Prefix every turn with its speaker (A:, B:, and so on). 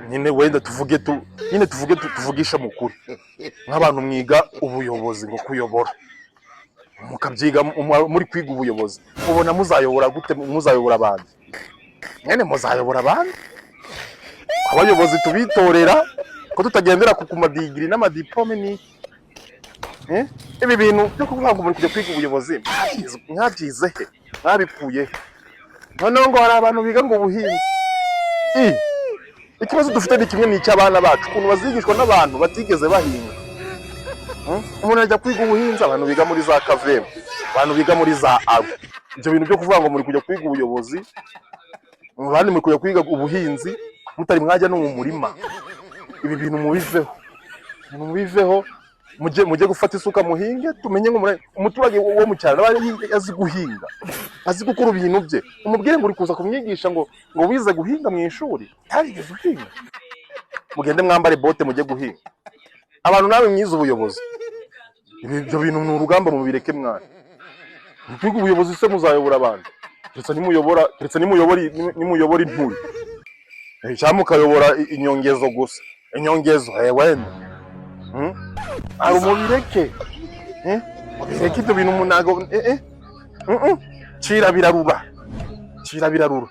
A: nyine wenda tuvugisha mukuri nk'abantu mwiga ubuyobozi ngo kuyobora mukabyiga muri kwiga ubuyobozi ubona muzayobora gute? Muzayobora abandi nyene muzayobora abandi abayobozi tubitorera ko tutagendera ku madigiri n'amadiplome ni ibi bintu byo kuvuga ngo muri kujya kwiga ubuyobozi mwabyize he mwabikuye noneho ngo hari abantu biga ngo ubuhinzi ikibazo dufite ni kimwe n'icy'abana bacu ukuntu bazigishwa n'abantu batigeze bahinga umuntu ajya kwiga ubuhinzi abantu biga muri za kavemu abantu biga muri za aru ibyo bintu byo kuvuga ngo muri kujya kwiga ubuyobozi abandi muri kujya kwiga ubuhinzi mutari mwajya no mu murima ibi bintu mubiveho mujye gufata isuka muhinge tumenye umuturage wo mu cyaro azi guhinga azi gukora ibintu bye umubwire ngo uri kuza kumwigisha ngo wize guhinga mu ishuri yarigeze uhinga mugende mwambare bote mujye guhinga abantu nawe mwize ubuyobozi ibyo bintu ni urugamba mubireke mwana kwiga ubuyobozi se muzayobora abantu ndetse nimuyobora inturi cyangwa mukayobora inyongezo gusa inyongezo wenda ari umubireke ibyo bintu munago cira birarura